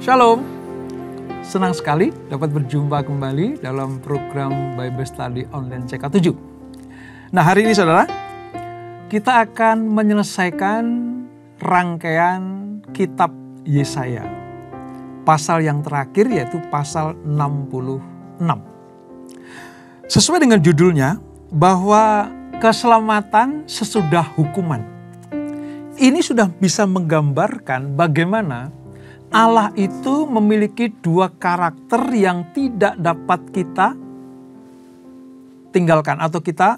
Shalom, senang sekali dapat berjumpa kembali dalam program Bible Study Online CK7. Nah, hari ini saudara, kita akan menyelesaikan rangkaian kitab Yesaya. Pasal yang terakhir yaitu pasal 66. Sesuai dengan judulnya, bahwa keselamatan sesudah hukuman. Ini sudah bisa menggambarkan bagaimana Allah itu memiliki dua karakter yang tidak dapat kita tinggalkan atau kita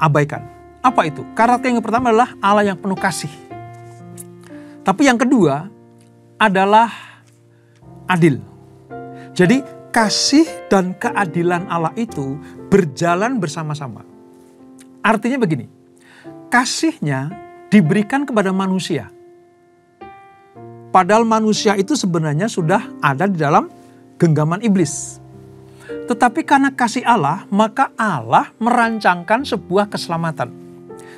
abaikan. Apa itu? Karakter yang pertama adalah Allah yang penuh kasih. Tapi yang kedua adalah adil. Jadi kasih dan keadilan Allah itu berjalan bersama-sama. Artinya begini, kasihnya diberikan kepada manusia. Padahal manusia itu sebenarnya sudah ada di dalam genggaman iblis. Tetapi karena kasih Allah, maka Allah merancangkan sebuah keselamatan.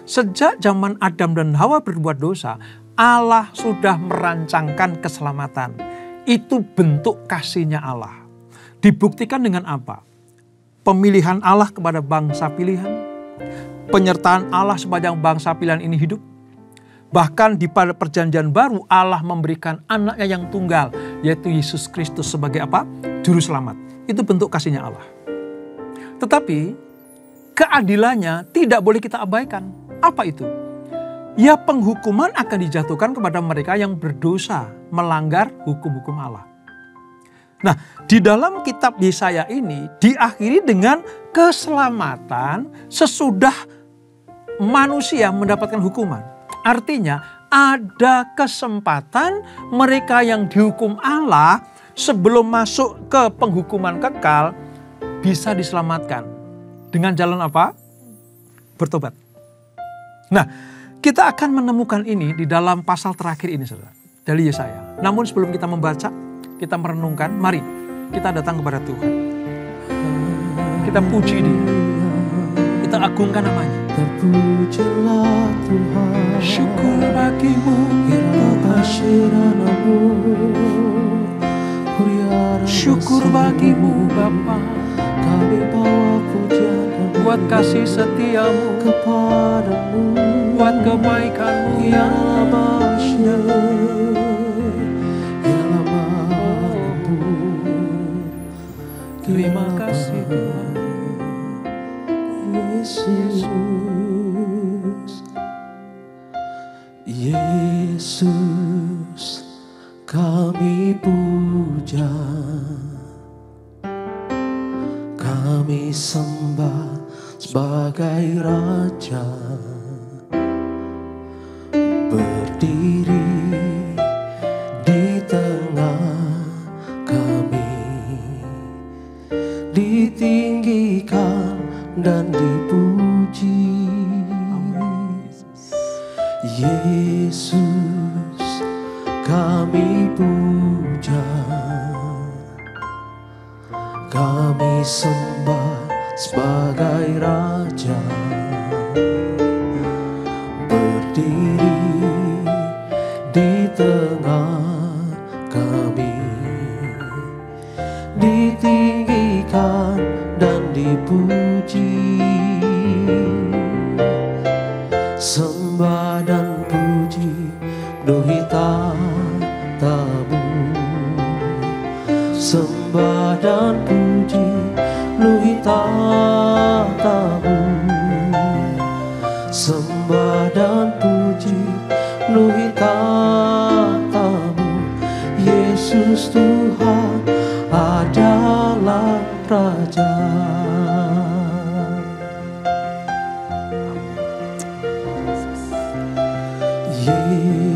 Sejak zaman Adam dan Hawa berbuat dosa, Allah sudah merancangkan keselamatan. Itu bentuk kasihnya Allah. Dibuktikan dengan apa? Pemilihan Allah kepada bangsa pilihan. Penyertaan Allah sepanjang bangsa pilihan ini hidup. Bahkan di pada perjanjian baru Allah memberikan anaknya yang tunggal, yaitu Yesus Kristus sebagai apa? Juru selamat. Itu bentuk kasihnya Allah. Tetapi keadilannya tidak boleh kita abaikan. Apa itu? Ya, penghukuman akan dijatuhkan kepada mereka yang berdosa, melanggar hukum-hukum Allah. Nah, di dalam kitab Yesaya ini diakhiri dengan keselamatan sesudah manusia mendapatkan hukuman. Artinya ada kesempatan mereka yang dihukum Allah sebelum masuk ke penghukuman kekal bisa diselamatkan. Dengan jalan apa? Bertobat. Nah, kita akan menemukan ini di dalam pasal terakhir ini, saudara, dari Yesaya. Namun sebelum kita membaca, kita merenungkan, mari kita datang kepada Tuhan. Kita puji Dia. Kita agungkan namanya. Terpujilah Tuhan, syukur bagimu syukur bagimu Bapa. Kami bawa pujian buat kasih setiamu kepadamu, buat kebaikanmu ya yang masyur, ya lama. Terima kasih Tuhan Yesus, Yesus kami puja, kami sembah sebagai Raja, berdiri di tengah kami, ditinggikan dan dipuji. Yesus kami puja, kami sembah sebagai Raja, berdiri di tengah kami, ditinggikan dan dipuji. Sembah dan puji penuhi tatamu, sembah dan puji penuhi tatamu, sembah dan puji penuhi tatamu. Yesus Tuhan adalah Raja.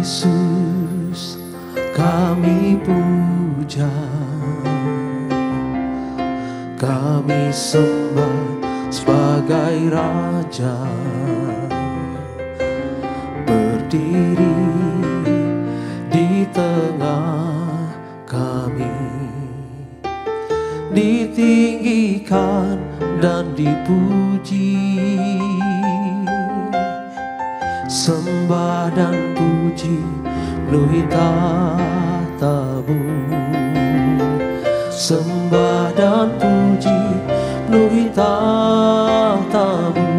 Yesus kami puja, kami sembah sebagai Raja, berdiri di tengah kami, ditinggikan dan dipuji. Sembah dan puji penuhi tahta-Mu. Sembah dan puji penuhi tahta-Mu.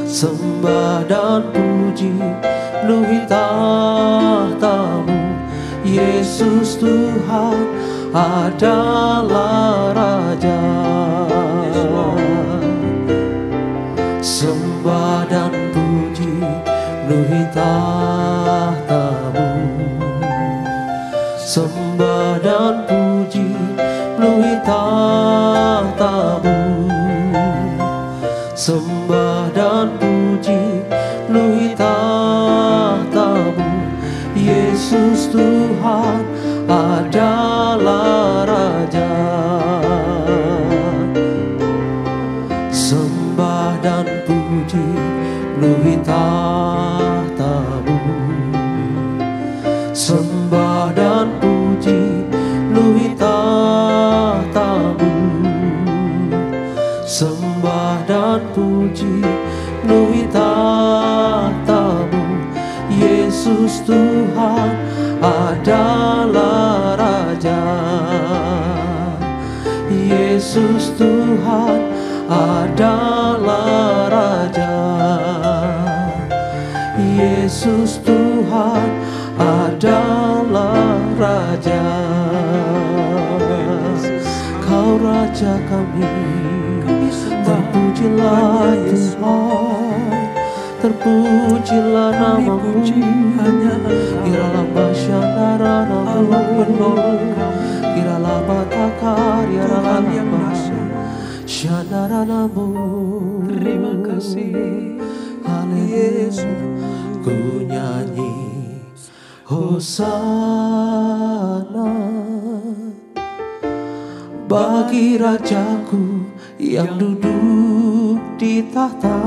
Sembah dan puji penuhi tahta-Mu. Yesus Tuhan adalah Raja. Sembah dan puji penuhi tahta-Mu. Sembah dan puji penuhi tahta-Mu. Sembah dan puji penuhi tahta-Mu. Yesus Tuhan adalah Raja. Sembah dan puji penuhi tahta-Mu. Sembah dan puji penuhi tahta-Mu. Sembah dan puji penuhi tahta-Mu. Yesus Tuhan adalah Raja. Yesus Tuhan adalah Raja. Yesus Tuhan adalah Raja. Kau Raja kami, terpujilah Tuhan, terpujilah nama-Mu. Kiralah basyandara-Mu, kiralah batakarya nama syandara-Mu. Terima kasih Yesus. Ku nyanyi Hosana bagi Rajaku yang duduk di tahta.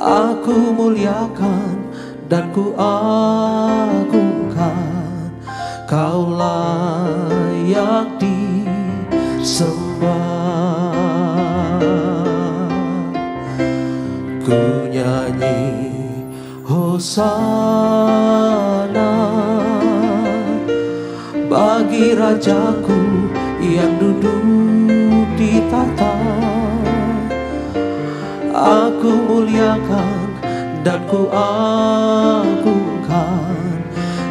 Aku muliakan dan ku agungkan, Kau layak disembah. Ku nyanyi Hosana bagi Rajaku yang duduk di tahta. Aku muliakan dan ku agungkan,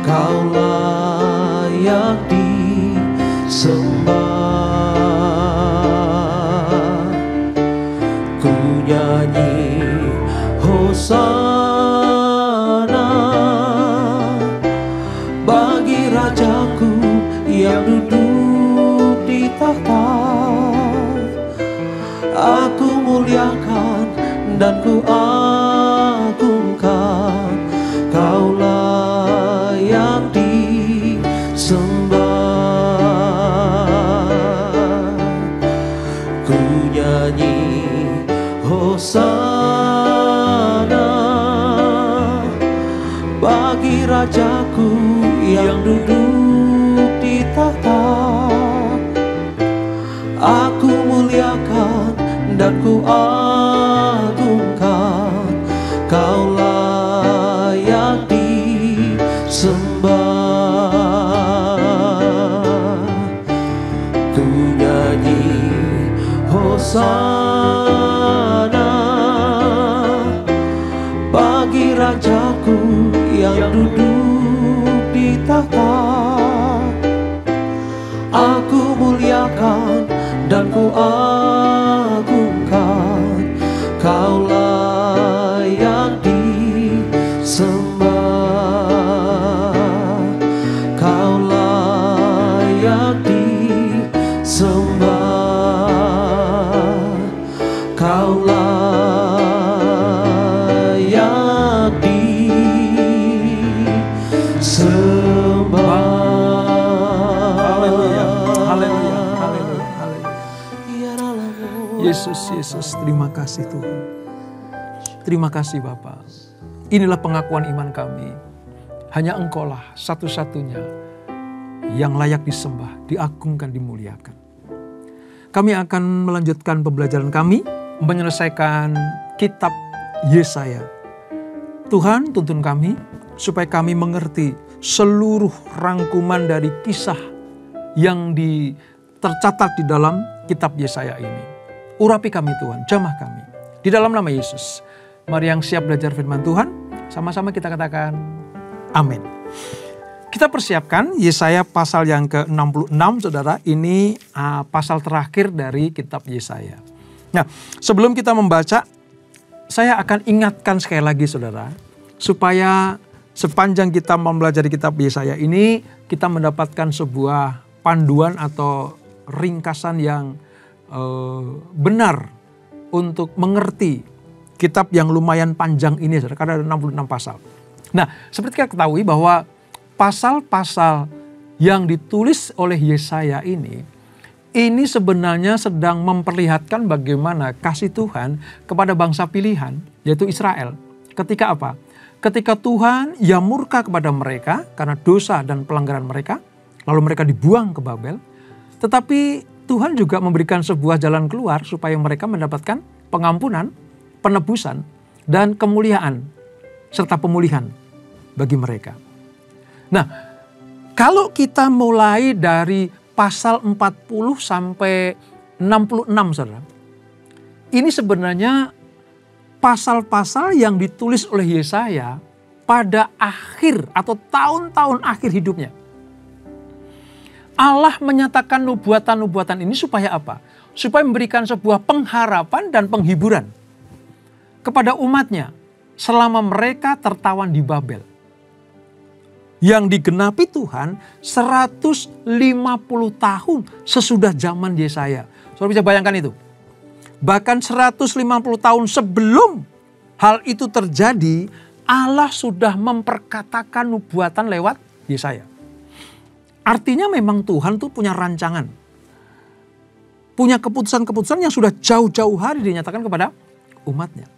Kau layak disembah. Ku nyanyi Hosana bagi Rajaku yang duduk di tahta. Aku muliakan dan ku agungkan, Kau layak disembah. Ku nyanyi Hosana bagi Rajaku yang duduk di tahta. Aku muliakan dan ku agungkan, Kau layak disembah. Ku nyanyi Hosana bagi Rajaku yang duduk di tahta. Aku muliakan dan ku agungkan, Kau layak disembah. Kau layak disembah. Kau layak disembah. Yesus, terima kasih Tuhan. Terima kasih Bapa. Inilah pengakuan iman kami. Hanya Engkaulah satu-satunya yang layak disembah, diagungkan, dimuliakan. Kami akan melanjutkan pembelajaran kami, menyelesaikan kitab Yesaya. Tuhan tuntun kami supaya kami mengerti seluruh rangkuman dari kisah yang tercatat di dalam kitab Yesaya ini. Urapi kami Tuhan, jamah kami. Di dalam nama Yesus. Mari yang siap belajar firman Tuhan, sama-sama kita katakan amin. Kita persiapkan Yesaya pasal yang ke-66, saudara. Ini pasal terakhir dari kitab Yesaya. Nah, sebelum kita membaca, saya akan ingatkan sekali lagi, saudara, supaya sepanjang kita mempelajari kitab Yesaya ini, kita mendapatkan sebuah panduan atau ringkasan yang benar untuk mengerti kitab yang lumayan panjang ini, saudara, karena ada 66 pasal. Nah, seperti kita ketahui bahwa pasal-pasal yang ditulis oleh Yesaya ini sebenarnya sedang memperlihatkan bagaimana kasih Tuhan kepada bangsa pilihan, yaitu Israel. Ketika apa? Ketika Tuhan ia murka kepada mereka karena dosa dan pelanggaran mereka, lalu mereka dibuang ke Babel. Tetapi Tuhan juga memberikan sebuah jalan keluar supaya mereka mendapatkan pengampunan, penebusan, dan kemuliaan, serta pemulihan bagi mereka. Nah, kalau kita mulai dari pasal 40 sampai 66, saudara, ini sebenarnya pasal-pasal yang ditulis oleh Yesaya pada akhir atau tahun-tahun akhir hidupnya. Allah menyatakan nubuatan-nubuatan ini supaya apa? Supaya memberikan sebuah pengharapan dan penghiburan kepada umatnya selama mereka tertawan di Babel. Yang digenapi Tuhan 150 tahun sesudah zaman Yesaya. Saudara bisa bayangkan itu. Bahkan 150 tahun sebelum hal itu terjadi, Allah sudah memperkatakan nubuatan lewat Yesaya. Artinya memang Tuhan tuh punya rancangan. Punya keputusan-keputusan yang sudah jauh-jauh hari dinyatakan kepada umatnya.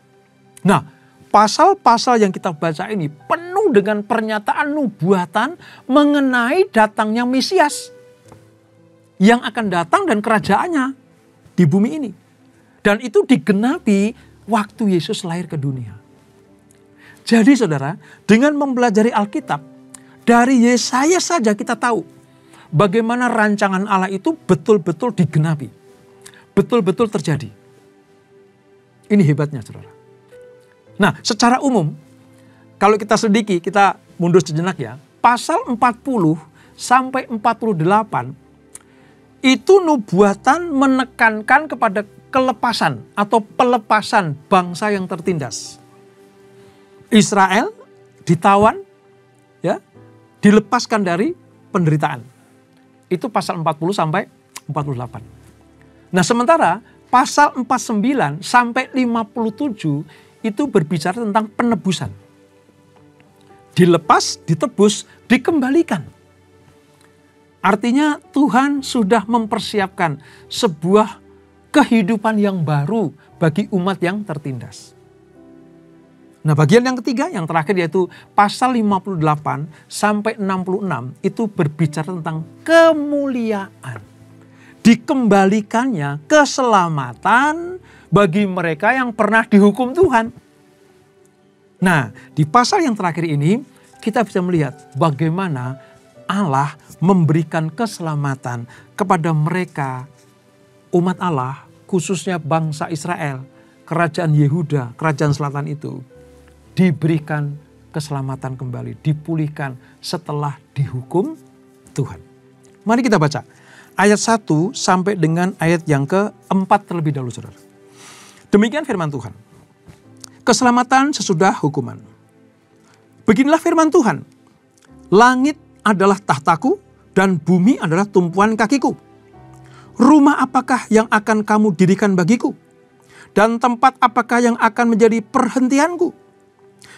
Nah, pasal-pasal yang kita baca ini penuh dengan pernyataan nubuatan mengenai datangnya Mesias yang akan datang dan kerajaannya di bumi ini. Dan itu digenapi waktu Yesus lahir ke dunia. Jadi saudara, dengan mempelajari Alkitab, dari Yesaya saja kita tahu bagaimana rancangan Allah itu betul-betul digenapi. Betul-betul terjadi. Ini hebatnya saudara. Nah, secara umum, kalau kita selidiki, kita mundur sejenak ya, pasal 40 sampai 48 itu nubuatan menekankan kepada kelepasan atau pelepasan bangsa yang tertindas. Israel ditawan, ya, dilepaskan dari penderitaan. Itu pasal 40 sampai 48. Nah, sementara pasal 49 sampai 57 itu berbicara tentang penebusan. Dilepas, ditebus, dikembalikan. Artinya Tuhan sudah mempersiapkan sebuah kehidupan yang baru bagi umat yang tertindas. Nah, bagian yang ketiga, yang terakhir yaitu pasal 58 sampai 66 itu berbicara tentang kemuliaan. Dikembalikannya keselamatan bagi mereka yang pernah dihukum Tuhan. Nah, di pasal yang terakhir ini kita bisa melihat bagaimana Allah memberikan keselamatan kepada mereka, umat Allah, khususnya bangsa Israel, kerajaan Yehuda, kerajaan selatan itu, diberikan keselamatan kembali, dipulihkan setelah dihukum Tuhan. Mari kita baca ayat 1 sampai dengan ayat yang ke-4 terlebih dahulu, saudara. Demikian firman Tuhan. Keselamatan sesudah hukuman. Beginilah firman Tuhan. Langit adalah tahtaku dan bumi adalah tumpuan kakiku. Rumah apakah yang akan kamu dirikan bagiku? Dan tempat apakah yang akan menjadi perhentianku?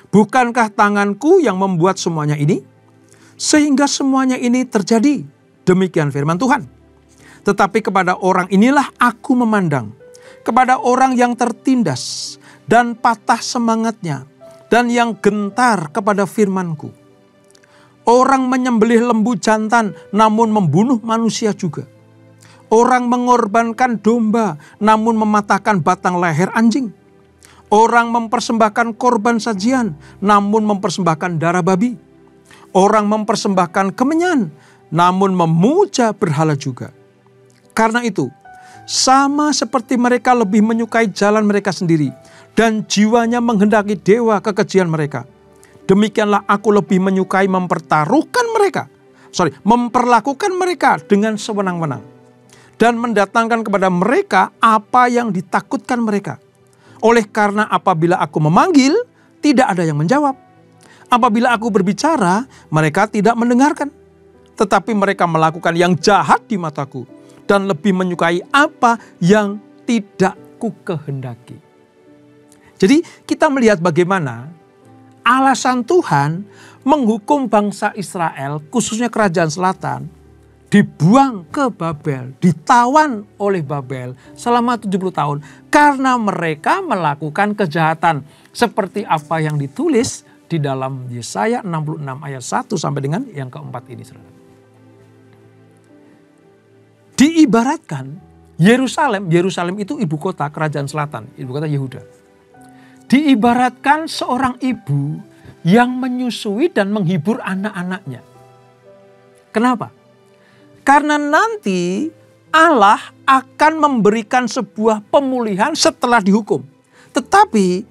Bukankah tanganku yang membuat semuanya ini? Sehingga semuanya ini terjadi. Demikian firman Tuhan. Tetapi kepada orang inilah aku memandang. Kepada orang yang tertindas dan patah semangatnya. Dan yang gentar kepada firmanku. Orang menyembelih lembu jantan namun membunuh manusia juga. Orang mengorbankan domba namun mematahkan batang leher anjing. Orang mempersembahkan korban sajian, namun mempersembahkan darah babi. Orang mempersembahkan kemenyan, namun memuja berhala juga. Karena itu, sama seperti mereka lebih menyukai jalan mereka sendiri, dan jiwanya menghendaki dewa kekejian mereka. Demikianlah aku lebih menyukai memperlakukan mereka dengan sewenang-wenang, dan mendatangkan kepada mereka apa yang ditakutkan mereka. Oleh karena apabila aku memanggil, tidak ada yang menjawab. Apabila aku berbicara, mereka tidak mendengarkan. Tetapi mereka melakukan yang jahat di mataku, dan lebih menyukai apa yang tidak kukehendaki. Jadi kita melihat bagaimana alasan Tuhan menghukum bangsa Israel, khususnya kerajaan selatan, dibuang ke Babel, ditawan oleh Babel selama 70 tahun. Karena mereka melakukan kejahatan. Seperti apa yang ditulis di dalam Yesaya 66 ayat 1 sampai dengan yang keempat ini. Saudara. Diibaratkan Yerusalem itu ibu kota kerajaan selatan, ibu kota Yehuda. Diibaratkan seorang ibu yang menyusui dan menghibur anak-anaknya. Kenapa? Karena nanti Allah akan memberikan sebuah pemulihan setelah dihukum. Tetapi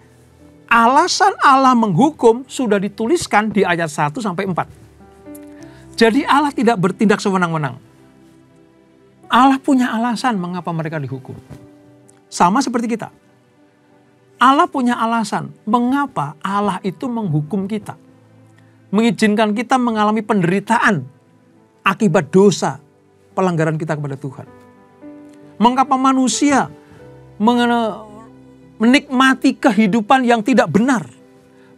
alasan Allah menghukum sudah dituliskan di ayat 1 sampai 4. Jadi Allah tidak bertindak sewenang-wenang. Allah punya alasan mengapa mereka dihukum. Sama seperti kita. Allah punya alasan mengapa Allah itu menghukum kita. Mengizinkan kita mengalami penderitaan akibat dosa, pelanggaran kita kepada Tuhan. Mengapa manusia menikmati kehidupan yang tidak benar.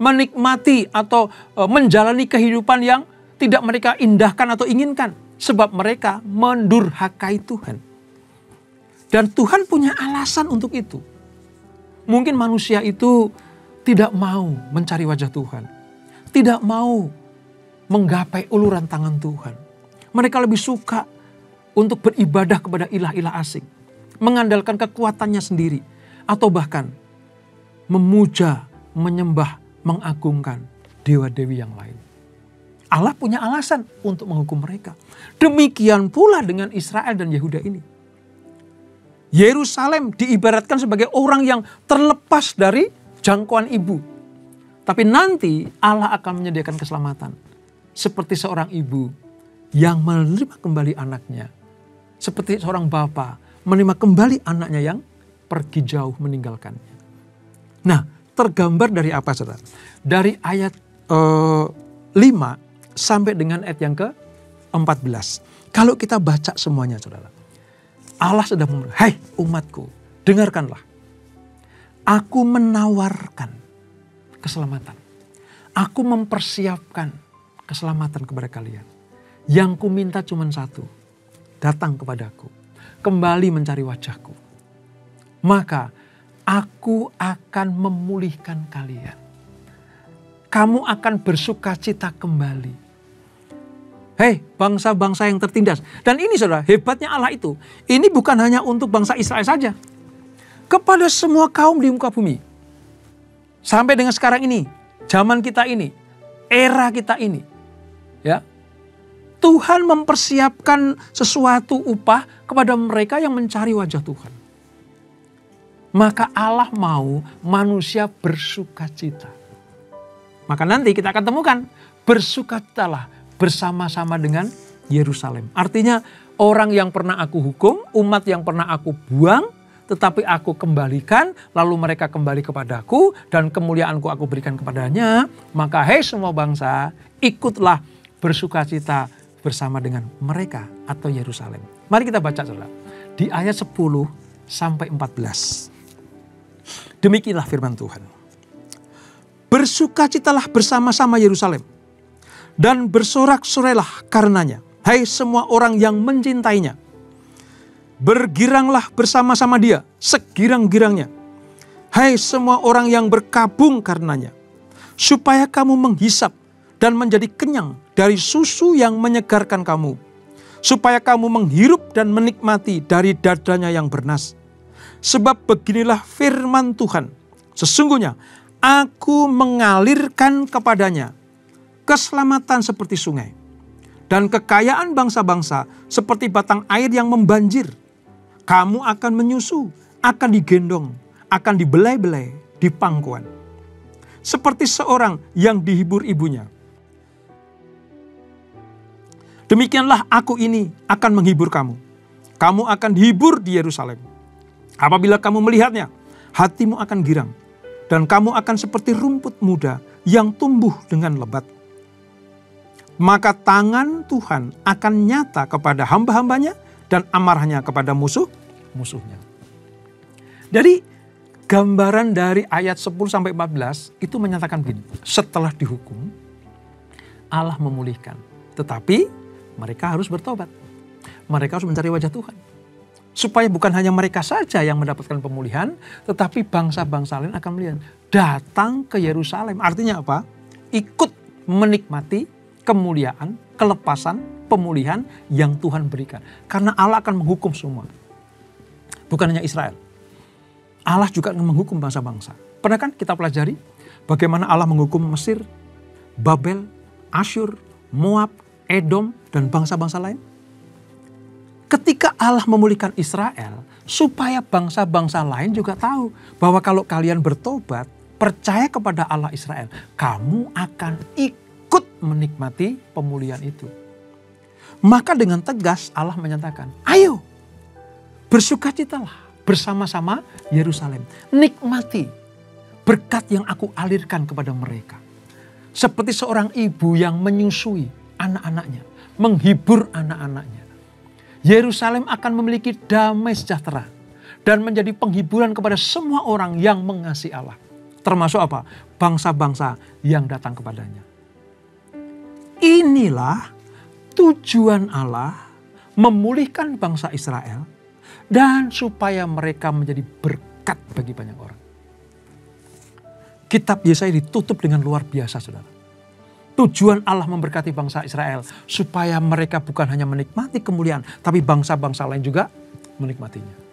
Menikmati atau menjalani kehidupan yang tidak mereka indahkan atau inginkan. Sebab mereka mendurhakai Tuhan. Dan Tuhan punya alasan untuk itu. Mungkin manusia itu tidak mau mencari wajah Tuhan. Tidak mau menggapai uluran tangan Tuhan. Mereka lebih suka untuk beribadah kepada ilah-ilah asing. Mengandalkan kekuatannya sendiri. Atau bahkan memuja, menyembah, mengagungkan dewa-dewi yang lain. Allah punya alasan untuk menghukum mereka. Demikian pula dengan Israel dan Yehuda ini. Yerusalem diibaratkan sebagai orang yang terlepas dari jangkauan ibu. Tapi nanti Allah akan menyediakan keselamatan. Seperti seorang ibu yang menerima kembali anaknya. Seperti seorang bapa menerima kembali anaknya yang pergi jauh meninggalkannya. Nah, tergambar dari apa, saudara? Dari ayat 5 sampai dengan ayat yang ke-14. Kalau kita baca semuanya, saudara. Allah sedang mengatakan, "Hai umatku, dengarkanlah. Aku menawarkan keselamatan. Aku mempersiapkan keselamatan kepada kalian. Yang ku minta cuma satu. Datang kepadaku. Kembali mencari wajahku. Maka aku akan memulihkan kalian. Kamu akan bersukacita kembali." Hei bangsa-bangsa yang tertindas. Dan ini saudara, hebatnya Allah itu. Ini bukan hanya untuk bangsa Israel saja. Kepada semua kaum di muka bumi. Sampai dengan sekarang ini. Zaman kita ini. Era kita ini. Ya. Tuhan mempersiapkan sesuatu upah kepada mereka yang mencari wajah Tuhan. Maka Allah mau manusia bersukacita. Maka nanti kita akan temukan. Bersukacitalah bersama-sama dengan Yerusalem. Artinya orang yang pernah aku hukum, umat yang pernah aku buang, tetapi aku kembalikan, lalu mereka kembali kepadaku, dan kemuliaanku aku berikan kepadanya. Maka hei semua bangsa, ikutlah bersukacita bersama dengan mereka atau Yerusalem. Mari kita baca saudara. Di ayat 10 sampai 14. Demikianlah firman Tuhan. Bersukacitalah bersama-sama Yerusalem. Dan bersorak-sorailah karenanya. Hai semua orang yang mencintainya. Bergiranglah bersama-sama dia. Segirang-girangnya. Hai semua orang yang berkabung karenanya. Supaya kamu menghisap dan menjadi kenyang dari susu yang menyegarkan kamu. Supaya kamu menghirup dan menikmati dari dadanya yang bernas. Sebab beginilah firman Tuhan. Sesungguhnya aku mengalirkan kepadanya keselamatan seperti sungai, dan kekayaan bangsa-bangsa seperti batang air yang membanjir. Kamu akan menyusu, akan digendong, akan dibelai-belai di pangkuan. Seperti seorang yang dihibur ibunya. Demikianlah aku ini akan menghibur kamu. Kamu akan dihibur di Yerusalem. Apabila kamu melihatnya, hatimu akan girang. Dan kamu akan seperti rumput muda yang tumbuh dengan lebat. Maka tangan Tuhan akan nyata kepada hamba-hambanya dan amarahnya kepada musuh-musuhnya. Jadi gambaran dari ayat 10-14 itu menyatakan begini. Setelah dihukum, Allah memulihkan. Tetapi mereka harus bertobat. Mereka harus mencari wajah Tuhan. Supaya bukan hanya mereka saja yang mendapatkan pemulihan, tetapi bangsa-bangsa lain akan melihat. Datang ke Yerusalem. Artinya apa? Ikut menikmati kemuliaan, kelepasan, pemulihan yang Tuhan berikan. Karena Allah akan menghukum semua. Bukan hanya Israel. Allah juga akan menghukum bangsa-bangsa. Pernah kan kita pelajari bagaimana Allah menghukum Mesir, Babel, Asyur, Moab, Edom, dan bangsa-bangsa lain? Ketika Allah memulihkan Israel, supaya bangsa-bangsa lain juga tahu bahwa kalau kalian bertobat, percaya kepada Allah Israel, kamu akan ikut menikmati pemulihan itu. Maka dengan tegas Allah menyatakan, ayo bersukacitalah bersama-sama Yerusalem. Nikmati berkat yang aku alirkan kepada mereka. Seperti seorang ibu yang menyusui anak-anaknya, menghibur anak-anaknya. Yerusalem akan memiliki damai sejahtera dan menjadi penghiburan kepada semua orang yang mengasihi Allah. Termasuk apa? Bangsa-bangsa yang datang kepadanya. Inilah tujuan Allah memulihkan bangsa Israel dan supaya mereka menjadi berkat bagi banyak orang. Kitab Yesaya ditutup dengan luar biasa, saudara. Tujuan Allah memberkati bangsa Israel supaya mereka bukan hanya menikmati kemuliaan, tapi bangsa-bangsa lain juga menikmatinya.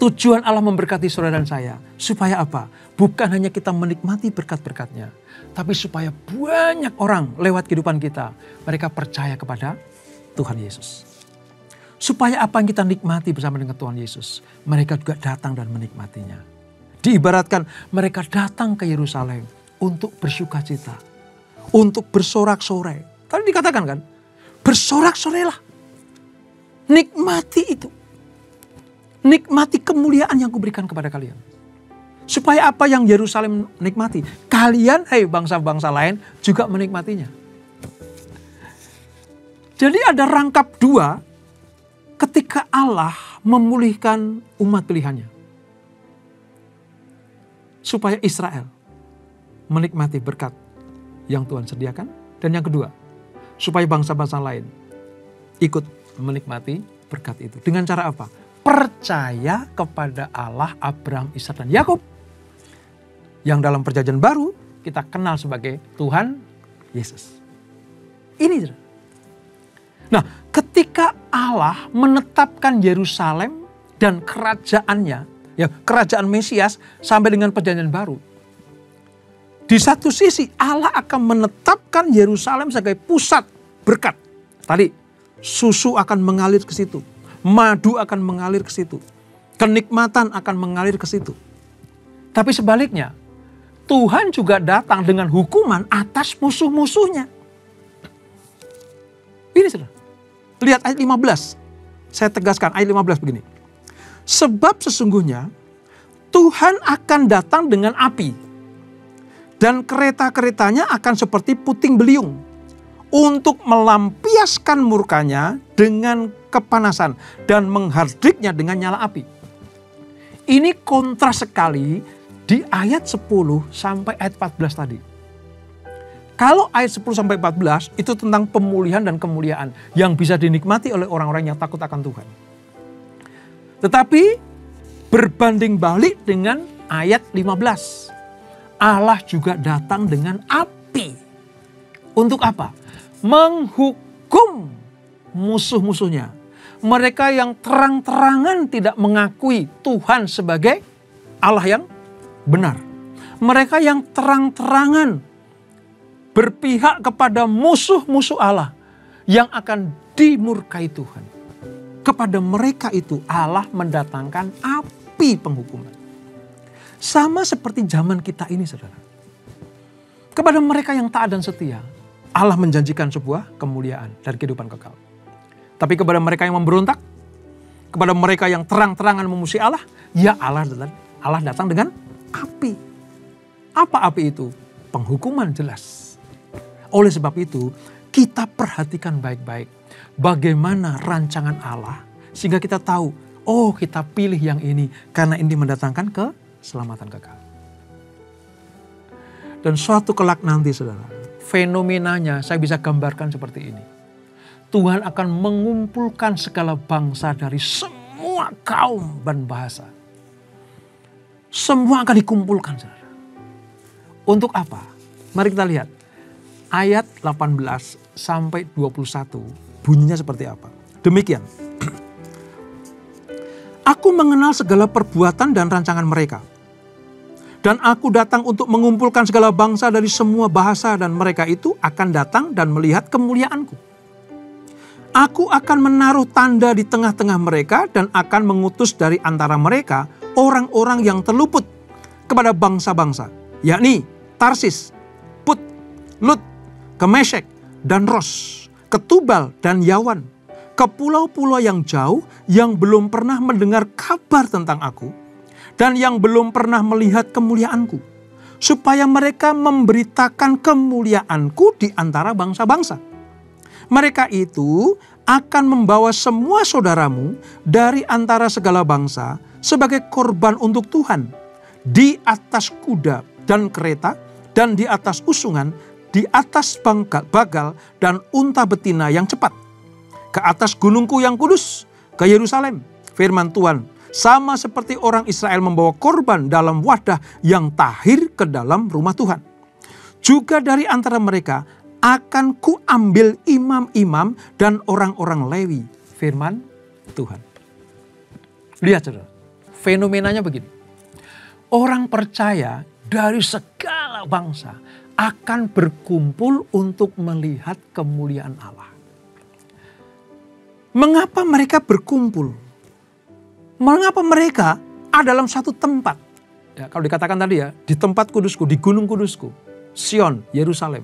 Tujuan Allah memberkati saudara dan saya supaya apa? Bukan hanya kita menikmati berkat-berkatnya, tapi supaya banyak orang lewat kehidupan kita, mereka percaya kepada Tuhan Yesus. Supaya apa yang kita nikmati bersama dengan Tuhan Yesus, mereka juga datang dan menikmatinya. Diibaratkan mereka datang ke Yerusalem untuk bersukacita, untuk bersorak-sorai. Tadi dikatakan kan, bersorak-sorailah. Nikmati itu. Nikmati kemuliaan yang kuberikan kepada kalian. Supaya apa yang Yerusalem nikmati, kalian, bangsa-bangsa lain juga menikmatinya. Jadi ada rangkap dua ketika Allah memulihkan umat pilihannya. Supaya Israel menikmati berkat yang Tuhan sediakan. Dan yang kedua, supaya bangsa-bangsa lain ikut menikmati berkat itu. Dengan cara apa? Percaya kepada Allah Abraham, Ishak, dan Yakub. Yang dalam perjanjian baru kita kenal sebagai Tuhan Yesus. Ini. Nah, ketika Allah menetapkan Yerusalem dan kerajaannya, ya kerajaan Mesias sampai dengan perjanjian baru. Di satu sisi Allah akan menetapkan Yerusalem sebagai pusat berkat. Tadi susu akan mengalir ke situ. Madu akan mengalir ke situ. Kenikmatan akan mengalir ke situ. Tapi sebaliknya, Tuhan juga datang dengan hukuman atas musuh-musuhnya. Ini saudara. Lihat ayat 15. Saya tegaskan ayat 15 begini. Sebab sesungguhnya Tuhan akan datang dengan api. Dan kereta-keretanya akan seperti puting beliung untuk melampiaskan murkanya dengan kepanasan dan menghardiknya dengan nyala api. Ini kontras sekali di ayat 10 sampai ayat 14 tadi. Kalau ayat 10 sampai 14 itu tentang pemulihan dan kemuliaan yang bisa dinikmati oleh orang-orang yang takut akan Tuhan. Tetapi berbanding balik dengan ayat 15. Allah juga datang dengan api. Untuk apa? Menghukum musuh-musuhnya. Mereka yang terang-terangan tidak mengakui Tuhan sebagai Allah yang benar. Mereka yang terang-terangan berpihak kepada musuh-musuh Allah yang akan dimurkai Tuhan. Kepada mereka itu Allah mendatangkan api penghukuman. Sama seperti zaman kita ini, saudara. Kepada mereka yang taat dan setia, Allah menjanjikan sebuah kemuliaan dan kehidupan kekal. Tapi kepada mereka yang memberontak, kepada mereka yang terang-terangan memusuhi Allah, ya Allah datang dengan api. Apa api itu? Penghukuman jelas. Oleh sebab itu, kita perhatikan baik-baik bagaimana rancangan Allah sehingga kita tahu, oh kita pilih yang ini karena ini mendatangkan keselamatan kekal. Dan suatu kelak nanti, saudara, fenomenanya saya bisa gambarkan seperti ini. Tuhan akan mengumpulkan segala bangsa dari semua kaum dan bahasa. Semua akan dikumpulkan, saudara. Untuk apa? Mari kita lihat. Ayat 18 sampai 21 bunyinya seperti apa? Demikian. Aku mengenal segala perbuatan dan rancangan mereka. Dan aku datang untuk mengumpulkan segala bangsa dari semua bahasa dan mereka itu akan datang dan melihat kemuliaanku. Aku akan menaruh tanda di tengah-tengah mereka dan akan mengutus dari antara mereka orang-orang yang terluput kepada bangsa-bangsa, yakni Tarsis, Put, Lut, ke Meshek dan Ros, ke Tubal dan Yawan, ke pulau-pulau yang jauh yang belum pernah mendengar kabar tentang aku dan yang belum pernah melihat kemuliaanku, supaya mereka memberitakan kemuliaanku di antara bangsa-bangsa. Mereka itu akan membawa semua saudaramu dari antara segala bangsa sebagai korban untuk Tuhan, di atas kuda dan kereta dan di atas usungan, di atas bagal dan unta betina yang cepat, ke atas gunungku yang kudus, ke Yerusalem. Firman Tuhan, sama seperti orang Israel membawa korban dalam wadah yang tahir ke dalam rumah Tuhan. Juga dari antara mereka akan kuambil imam-imam dan orang-orang Lewi. Firman Tuhan. Lihat, saudara, fenomenanya begini. Orang percaya dari segala bangsa akan berkumpul untuk melihat kemuliaan Allah. Mengapa mereka berkumpul? Mengapa mereka ada dalam satu tempat? Ya, kalau dikatakan tadi ya, di tempat kudusku, di gunung kudusku, Sion, Yerusalem.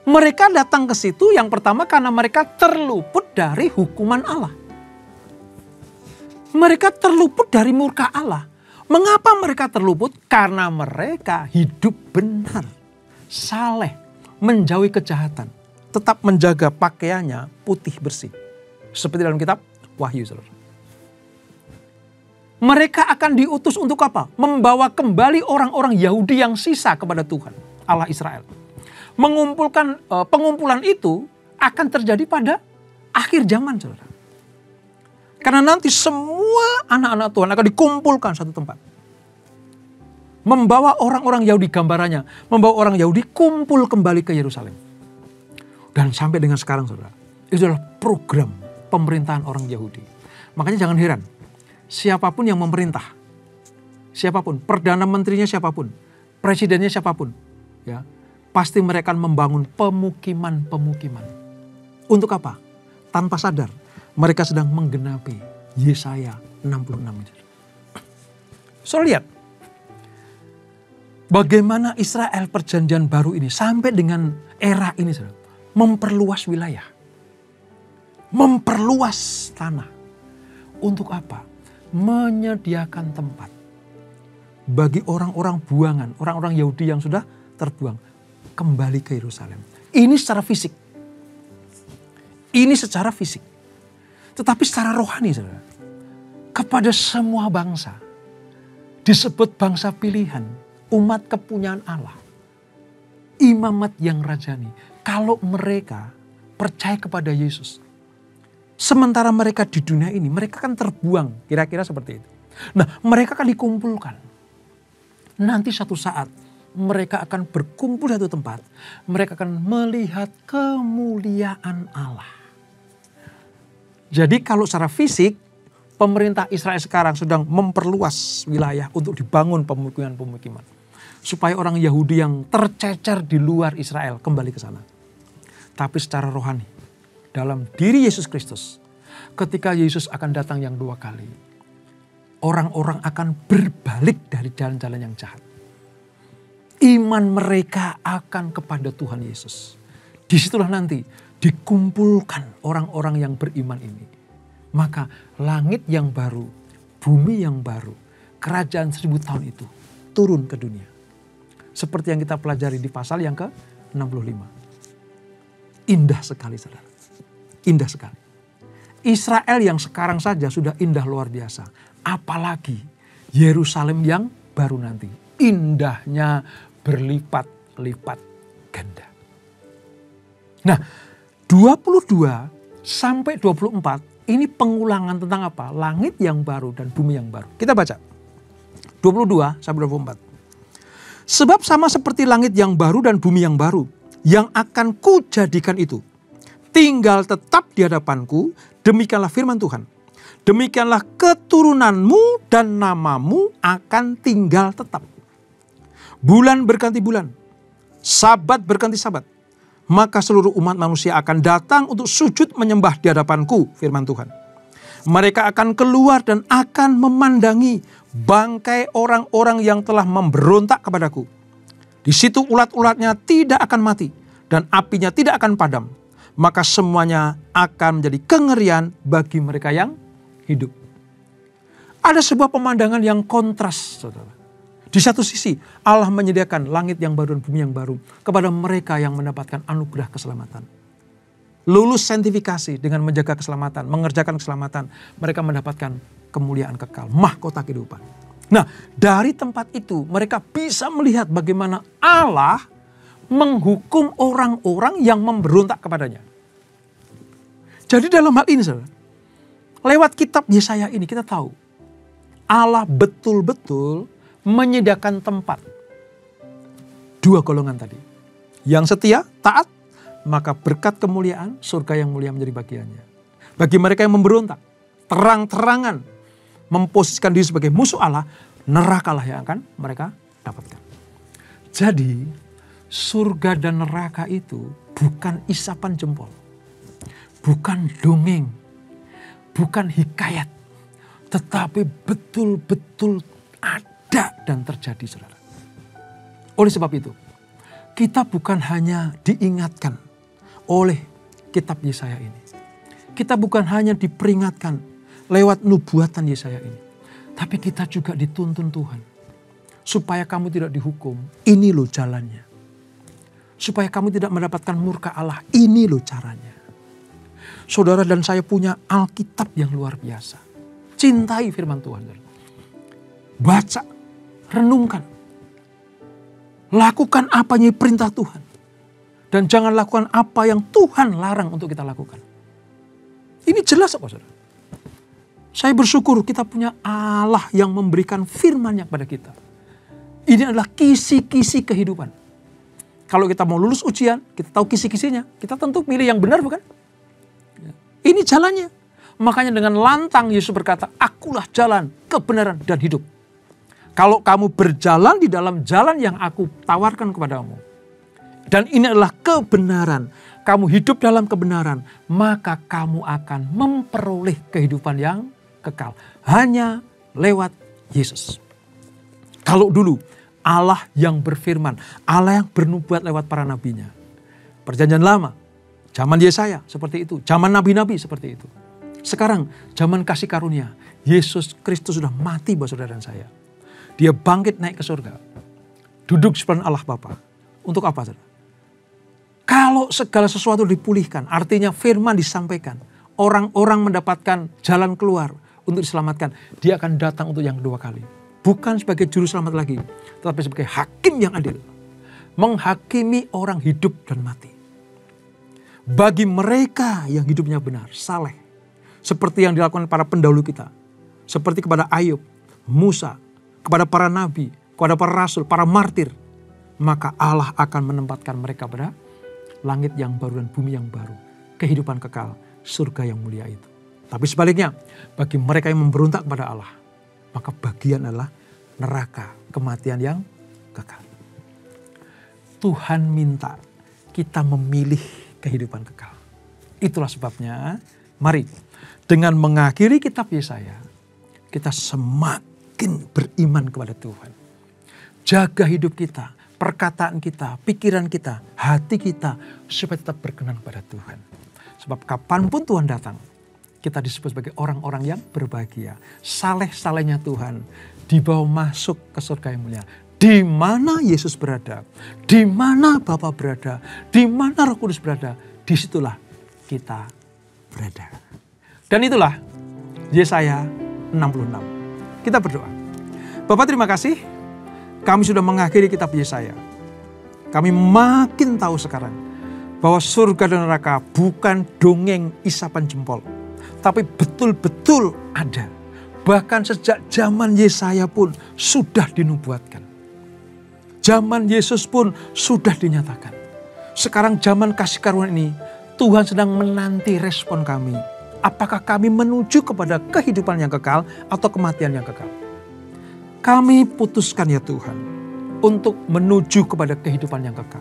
Mereka datang ke situ yang pertama karena mereka terluput dari hukuman Allah. Mereka terluput dari murka Allah. Mengapa mereka terluput? Karena mereka hidup benar, saleh, menjauhi kejahatan, tetap menjaga pakaiannya putih bersih. Seperti dalam kitab Wahyu, saudara. Mereka akan diutus untuk apa? Membawa kembali orang-orang Yahudi yang sisa kepada Tuhan, Allah Israel. Pengumpulan itu akan terjadi pada akhir zaman, saudara. Karena nanti semua anak-anak Tuhan akan dikumpulkan satu tempat. Membawa orang-orang Yahudi, gambarannya, membawa orang Yahudi kumpul kembali ke Yerusalem. Dan sampai dengan sekarang, saudara, itu adalah program pemerintahan orang Yahudi. Makanya jangan heran, siapapun yang memerintah, siapapun, perdana menterinya siapapun, presidennya siapapun, ya, pasti mereka akan membangun pemukiman-pemukiman. Untuk apa? Tanpa sadar, mereka sedang menggenapi Yesaya 66. So lihat, bagaimana Israel perjanjian baru ini sampai dengan era ini, saudara, memperluas wilayah, memperluas tanah. Untuk apa? Menyediakan tempat bagi orang-orang buangan, orang-orang Yahudi yang sudah terbuang, kembali ke Yerusalem. Ini secara fisik. Ini secara fisik. Tetapi secara rohani, saudara, kepada semua bangsa, disebut bangsa pilihan, umat kepunyaan Allah, imamat yang rajani. Kalau mereka percaya kepada Yesus, sementara mereka di dunia ini, mereka kan terbuang, kira-kira seperti itu. Nah, mereka akan dikumpulkan. Nanti satu saat, mereka akan berkumpul di satu tempat. Mereka akan melihat kemuliaan Allah. Jadi kalau secara fisik, pemerintah Israel sekarang sedang memperluas wilayah untuk dibangun pemukiman-pemukiman. Supaya orang Yahudi yang tercecer di luar Israel kembali ke sana. Tapi secara rohani, dalam diri Yesus Kristus, ketika Yesus akan datang yang 2 kali, orang-orang akan berbalik dari jalan-jalan yang jahat. Iman mereka akan kepada Tuhan Yesus. Disitulah nanti dikumpulkan orang-orang yang beriman ini. Maka langit yang baru, bumi yang baru, kerajaan 1000 tahun itu turun ke dunia. Seperti yang kita pelajari di pasal yang ke-65. Indah sekali, saudara. Indah sekali. Israel yang sekarang saja sudah indah luar biasa. Apalagi Yerusalem yang baru nanti. Indahnya berlipat-lipat ganda. Nah, 22 sampai 24 ini pengulangan tentang apa? Langit yang baru dan bumi yang baru. Kita baca. 22 sampai 24. Sebab sama seperti langit yang baru dan bumi yang baru yang akan kujadikan itu tinggal tetap di hadapanku, demikianlah firman Tuhan. Demikianlah keturunanmu dan namamu akan tinggal tetap. Bulan berganti bulan, sabat berganti sabat. Maka seluruh umat manusia akan datang untuk sujud menyembah di hadapanku, firman Tuhan. Mereka akan keluar dan akan memandangi bangkai orang-orang yang telah memberontak kepadaku. Di situ ulat-ulatnya tidak akan mati dan apinya tidak akan padam. Maka semuanya akan menjadi kengerian bagi mereka yang hidup. Ada sebuah pemandangan yang kontras, saudara. Di satu sisi Allah menyediakan langit yang baru dan bumi yang baru kepada mereka yang mendapatkan anugerah keselamatan. Lulus saintifikasi dengan menjaga keselamatan, mengerjakan keselamatan, mereka mendapatkan kemuliaan kekal, mahkota kehidupan. Nah, dari tempat itu mereka bisa melihat bagaimana Allah menghukum orang-orang yang memberontak kepadanya. Jadi dalam hal ini, saudara, lewat kitab Yesaya ini kita tahu Allah betul-betul menyediakan tempat. 2 golongan tadi. Yang setia, taat, maka berkat kemuliaan, surga yang mulia menjadi bagiannya. Bagi mereka yang memberontak, terang-terangan memposisikan diri sebagai musuh Allah, nerakalah yang akan mereka dapatkan. Jadi, surga dan neraka itu bukan isapan jempol. Bukan dongeng. Bukan hikayat. Tetapi betul-betul ada dan terjadi, saudara. Oleh sebab itu, kita bukan hanya diingatkan oleh kitab Yesaya ini. Kita bukan hanya diperingatkan lewat nubuatan Yesaya ini. Tapi kita juga dituntun Tuhan. Supaya kamu tidak dihukum, ini loh jalannya. Supaya kamu tidak mendapatkan murka Allah, ini loh caranya. Saudara dan saya punya Alkitab yang luar biasa. Cintai firman Tuhan. Baca, renungkan. Lakukan apa yang perintah Tuhan. Dan jangan lakukan apa yang Tuhan larang untuk kita lakukan. Ini jelas apa, saudara? Saya bersyukur kita punya Allah yang memberikan firman-Nya kepada kita. Ini adalah kisi-kisi kehidupan. Kalau kita mau lulus ujian, kita tahu kisi-kisinya. Kita tentu pilih yang benar, bukan? Ini jalannya. Makanya dengan lantang Yesus berkata, akulah jalan, kebenaran, dan hidup. Kalau kamu berjalan di dalam jalan yang aku tawarkan kepadamu, dan ini adalah kebenaran, kamu hidup dalam kebenaran, maka kamu akan memperoleh kehidupan yang kekal. Hanya lewat Yesus. Kalau dulu Allah yang berfirman, Allah yang bernubuat lewat para nabinya. Perjanjian lama, zaman Yesaya seperti itu, zaman nabi-nabi seperti itu. Sekarang zaman kasih karunia, Yesus Kristus sudah mati buat saudara dan saya. Dia bangkit naik ke surga. Duduk di sebelah Allah Bapa. Untuk apa, saudara? Kalau segala sesuatu dipulihkan, artinya firman disampaikan. Orang-orang mendapatkan jalan keluar untuk diselamatkan. Dia akan datang untuk yang 2 kali. Bukan sebagai juru selamat lagi. Tetapi sebagai hakim yang adil. Menghakimi orang hidup dan mati. Bagi mereka yang hidupnya benar, saleh. Seperti yang dilakukan para pendahulu kita. Seperti kepada Ayub, Musa, kepada para nabi, kepada para rasul, para martir. Maka Allah akan menempatkan mereka pada langit yang baru dan bumi yang baru. Kehidupan kekal, surga yang mulia itu. Tapi sebaliknya, bagi mereka yang memberontak kepada Allah, maka bagian adalah neraka, kematian yang kekal. Tuhan minta kita memilih kehidupan kekal. Itulah sebabnya, mari dengan mengakhiri kitab Yesaya, kita semakin beriman kepada Tuhan. Jaga hidup kita, perkataan kita, pikiran kita, hati kita, supaya tetap berkenan kepada Tuhan. Sebab kapanpun Tuhan datang, kita disebut sebagai orang-orang yang berbahagia. Saleh-salehnya Tuhan dibawa masuk ke surga yang mulia. Di mana Yesus berada, di mana Bapa berada, di mana Roh Kudus berada, disitulah kita berada. Dan itulah Yesaya 66. Kita berdoa. Bapak, terima kasih. Kami sudah mengakhiri kitab Yesaya. Kami makin tahu sekarang bahwa surga dan neraka bukan dongeng isapan jempol, tapi betul-betul ada. Bahkan sejak zaman Yesaya pun sudah dinubuatkan. Zaman Yesus pun sudah dinyatakan. Sekarang zaman kasih karunia ini, Tuhan sedang menanti respon kami. Apakah kami menuju kepada kehidupan yang kekal atau kematian yang kekal? Kami putuskan ya Tuhan, untuk menuju kepada kehidupan yang kekal.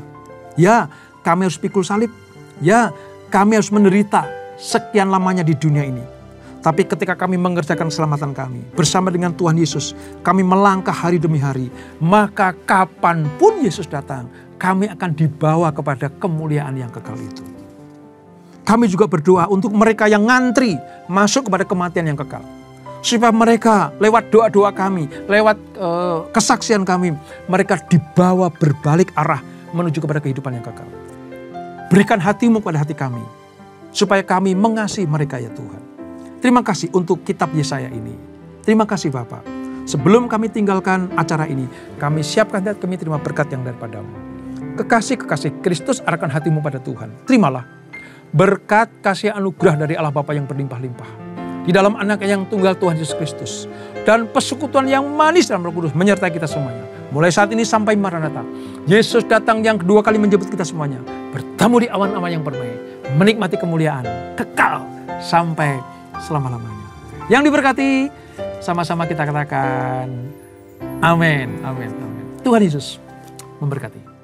Ya, kami harus pikul salib. Ya, kami harus menderita sekian lamanya di dunia ini. Tapi ketika kami mengerjakan keselamatan kami bersama dengan Tuhan Yesus, kami melangkah hari demi hari. Maka kapanpun Yesus datang, kami akan dibawa kepada kemuliaan yang kekal itu. Kami juga berdoa untuk mereka yang ngantri masuk kepada kematian yang kekal. Supaya mereka lewat doa-doa kami, lewat kesaksian kami, mereka dibawa berbalik arah menuju kepada kehidupan yang kekal. Berikan hatimu kepada hati kami, supaya kami mengasihi mereka ya Tuhan. Terima kasih untuk kitab Yesaya ini. Terima kasih Bapak. Sebelum kami tinggalkan acara ini, kami siapkan hati kami terima berkat yang daripadamu. Kekasih-kekasih Kristus, arahkan hatimu pada Tuhan. Terimalah berkat kasih anugerah dari Allah Bapa yang berlimpah-limpah di dalam Anak-Nya yang tunggal Tuhan Yesus Kristus, dan persekutuan yang manis dalam Roh Kudus menyertai kita semuanya. Mulai saat ini sampai Maranatha, Yesus datang yang kedua kali menjemput kita semuanya, bertemu di awan-awan yang permai, menikmati kemuliaan kekal sampai selama-lamanya. Yang diberkati, sama-sama kita katakan amin, amin, amin. Tuhan Yesus memberkati.